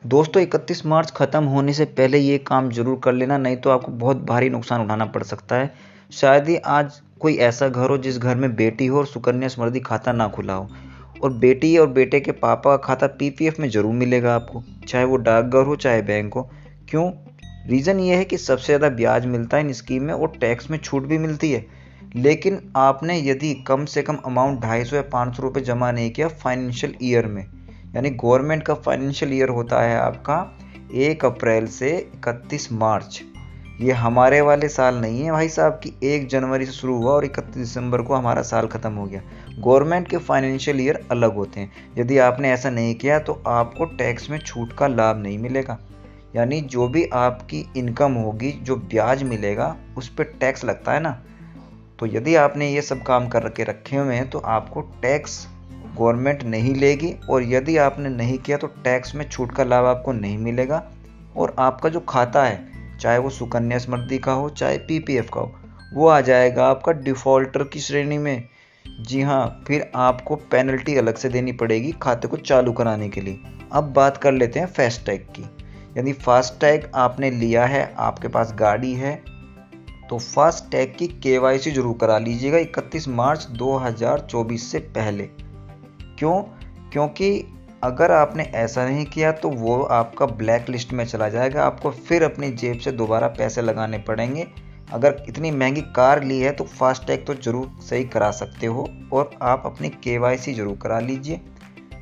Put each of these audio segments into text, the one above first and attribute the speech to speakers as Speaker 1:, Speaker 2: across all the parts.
Speaker 1: दोस्तों 31 मार्च ख़त्म होने से पहले ये काम ज़रूर कर लेना, नहीं तो आपको बहुत भारी नुकसान उठाना पड़ सकता है। शायद ही आज कोई ऐसा घर हो जिस घर में बेटी हो और सुकन्या समृद्धि खाता ना खुला हो। और बेटी और बेटे के पापा का खाता पीपीएफ में ज़रूर मिलेगा आपको, चाहे वो डाकघर हो चाहे बैंक हो। क्यों? रीज़न ये है कि सबसे ज़्यादा ब्याज मिलता है इन स्कीम में और टैक्स में छूट भी मिलती है। लेकिन आपने यदि कम से कम अमाउंट 250 या 500 रुपये जमा नहीं किया फाइनेंशियल ईयर में, यानी गवर्नमेंट का फाइनेंशियल ईयर होता है आपका 1 अप्रैल से 31 मार्च। ये हमारे वाले साल नहीं है भाई साहब कि 1 जनवरी से शुरू हुआ और 31 दिसंबर को हमारा साल ख़त्म हो गया। गवर्नमेंट के फाइनेंशियल ईयर अलग होते हैं। यदि आपने ऐसा नहीं किया तो आपको टैक्स में छूट का लाभ नहीं मिलेगा। यानी जो भी आपकी इनकम होगी, जो ब्याज मिलेगा, उस पर टैक्स लगता है ना। तो यदि आपने ये सब काम करके रखे हुए हैं तो आपको टैक्स गवर्नमेंट नहीं लेगी, और यदि आपने नहीं किया तो टैक्स में छूट का लाभ आपको नहीं मिलेगा। और आपका जो खाता है, चाहे वो सुकन्या समृद्धि का हो चाहे पीपीएफ का हो, वो आ जाएगा आपका डिफ़ॉल्टर की श्रेणी में। जी हाँ, फिर आपको पेनल्टी अलग से देनी पड़ेगी खाते को चालू कराने के लिए। अब बात कर लेते हैं फास्टैग की। यदि फास्टैग आपने लिया है, आपके पास गाड़ी है, तो फास्टैग की केवाईसी जरूर करा लीजिएगा 31 मार्च 2024 से पहले। क्यों? क्योंकि अगर आपने ऐसा नहीं किया तो वो आपका ब्लैक लिस्ट में चला जाएगा, आपको फिर अपनी जेब से दोबारा पैसे लगाने पड़ेंगे। अगर इतनी महंगी कार ली है तो फास्टैग तो ज़रूर सही करा सकते हो, और आप अपनी केवाईसी ज़रूर करा लीजिए।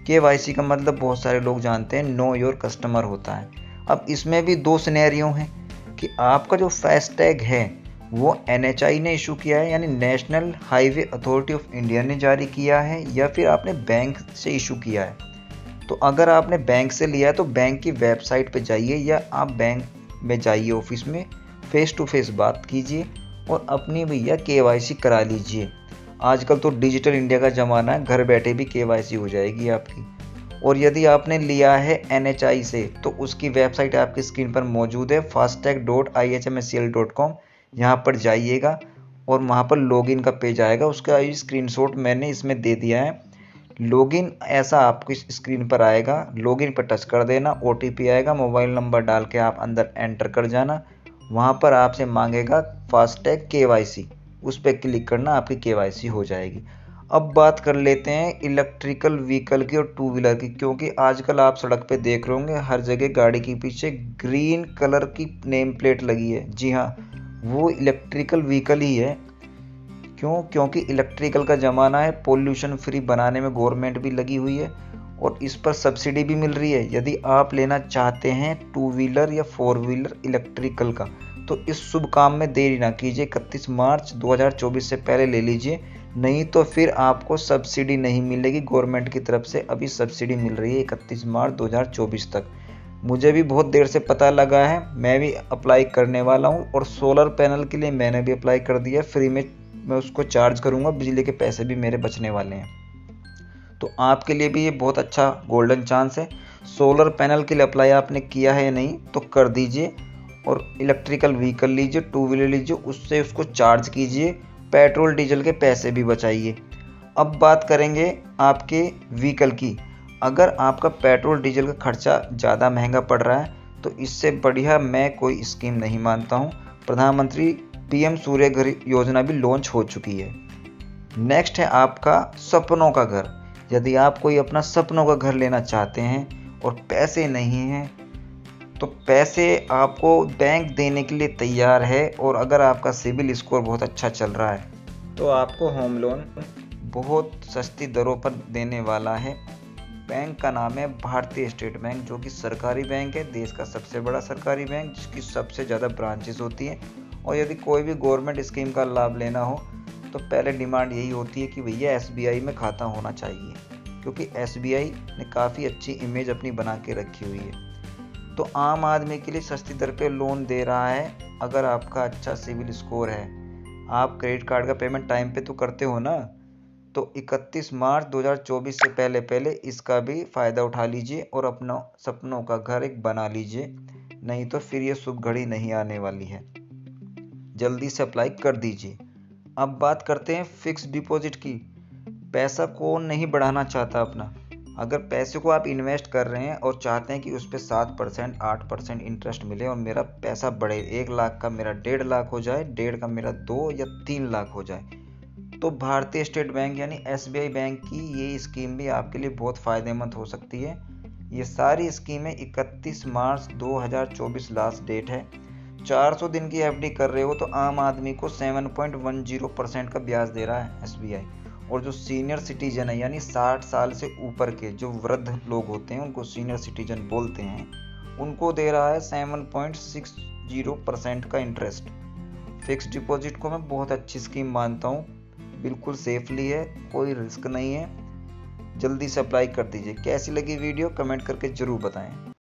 Speaker 1: केवाईसी का मतलब बहुत सारे लोग जानते हैं, नो योर कस्टमर होता है। अब इसमें भी दो सिनेरियो हैं कि आपका जो फास्टैग है वो एनएचआई ने इशू किया है, यानी national highway authority of India ने जारी किया है, या फिर आपने बैंक से इशू किया है। तो अगर आपने बैंक से लिया है तो बैंक की वेबसाइट पे जाइए, या आप बैंक में जाइए ऑफिस में, फेस टू फेस बात कीजिए और अपनी भैया केवाईसी करा लीजिए। आजकल तो डिजिटल इंडिया का ज़माना है, घर बैठे भी केवाईसी हो जाएगी आपकी। और यदि आपने लिया है एनएचआई से तो उसकी वेबसाइट आपकी स्क्रीन पर मौजूद है, fastag.ihmscl.com। यहाँ पर जाइएगा और वहाँ पर लॉगिन का पेज आएगा, उसका स्क्रीनशॉट मैंने इसमें दे दिया है। लॉगिन ऐसा आपकी स्क्रीन पर आएगा, लॉगिन पर टच कर देना, ओटीपी आएगा, मोबाइल नंबर डाल के आप अंदर एंटर कर जाना। वहाँ पर आपसे मांगेगा फास्टैग केवाईसी, उस पर क्लिक करना, आपकी केवाईसी हो जाएगी। अब बात कर लेते हैं इलेक्ट्रिकल व्हीकल की और टू व्हीलर की, क्योंकि आजकल आप सड़क पे देख रहे होंगे हर जगह गाड़ी के पीछे ग्रीन कलर की नेम प्लेट लगी है। जी हाँ, वो इलेक्ट्रिकल व्हीकल ही है। क्यों? क्योंकि इलेक्ट्रिकल का ज़माना है, पोल्यूशन फ्री बनाने में गवर्नमेंट भी लगी हुई है और इस पर सब्सिडी भी मिल रही है। यदि आप लेना चाहते हैं टू व्हीलर या फोर व्हीलर इलेक्ट्रिकल का, तो इस शुभ काम में देरी ना कीजिए, 31 मार्च 2024 से पहले ले लीजिए, नहीं तो फिर आपको सब्सिडी नहीं मिलेगी गवर्नमेंट की तरफ से। अभी सब्सिडी मिल रही है 31 मार्च 2024 तक। मुझे भी बहुत देर से पता लगा है, मैं भी अप्लाई करने वाला हूँ, और सोलर पैनल के लिए मैंने भी अप्लाई कर दिया फ्री में। मैं उसको चार्ज करूँगा, बिजली के पैसे भी मेरे बचने वाले हैं। तो आपके लिए भी ये बहुत अच्छा गोल्डन चांस है। सोलर पैनल के लिए अप्लाई आपने किया है या नहीं तो कर दीजिए, और इलेक्ट्रिकल व्हीकल लीजिए, टू व्हीलर लीजिए, उससे उसको चार्ज कीजिए, पेट्रोल डीजल के पैसे भी बचाइए। अब बात करेंगे आपके व्हीकल की। अगर आपका पेट्रोल डीजल का खर्चा ज़्यादा महंगा पड़ रहा है तो इससे बढ़िया मैं कोई स्कीम नहीं मानता हूँ। प्रधानमंत्री पीएम सूर्य घर योजना भी लॉन्च हो चुकी है। नेक्स्ट है आपका सपनों का घर। यदि आप कोई अपना सपनों का घर लेना चाहते हैं और पैसे नहीं हैं, तो पैसे आपको बैंक देने के लिए तैयार है, और अगर आपका सिबिल स्कोर बहुत अच्छा चल रहा है तो आपको होम लोन बहुत सस्ती दरों पर देने वाला है। बैंक का नाम है भारतीय स्टेट बैंक, जो कि सरकारी बैंक है, देश का सबसे बड़ा सरकारी बैंक, जिसकी सबसे ज़्यादा ब्रांचेस होती हैं। और यदि कोई भी गवर्नमेंट स्कीम का लाभ लेना हो तो पहले डिमांड यही होती है कि भैया एसबीआई में खाता होना चाहिए, क्योंकि एसबीआई ने काफ़ी अच्छी इमेज अपनी बना के रखी हुई है। तो आम आदमी के लिए सस्ती दर पे लोन दे रहा है। अगर आपका अच्छा सिविल स्कोर है, आप क्रेडिट कार्ड का पेमेंट टाइम पे तो करते हो ना, तो 31 मार्च 2024 से पहले पहले इसका भी फ़ायदा उठा लीजिए और अपना सपनों का घर एक बना लीजिए, नहीं तो फिर ये शुभ घड़ी नहीं आने वाली है। जल्दी से अप्लाई कर दीजिए। अब बात करते हैं फिक्स डिपॉजिट की। पैसा कौन नहीं बढ़ाना चाहता अपना। अगर पैसे को आप इन्वेस्ट कर रहे हैं और चाहते हैं कि उस पर 7% 8% इंटरेस्ट मिले और मेरा पैसा बढ़े, 1 लाख का मेरा 1.5 लाख हो जाए, 1.5 का मेरा 2 या 3 लाख हो जाए, तो भारतीय स्टेट बैंक यानी SBI बैंक की ये स्कीम भी आपके लिए बहुत फ़ायदेमंद हो सकती है। ये सारी स्कीमें 31 मार्च 2024 लास्ट डेट है। 400 दिन की FD कर रहे हो तो आम आदमी को 7.10% का ब्याज दे रहा है SBI। और जो सीनियर सिटीजन है यानी 60 साल से ऊपर के जो वृद्ध लोग होते हैं उनको सीनियर सिटीजन बोलते हैं, उनको दे रहा है 7.60% का इंटरेस्ट। फिक्स डिपॉजिट को मैं बहुत अच्छी स्कीम मानता हूँ, बिल्कुल सेफली है, कोई रिस्क नहीं है। जल्दी से अप्लाई कर दीजिए। कैसी लगी वीडियो कमेंट करके ज़रूर बताएं।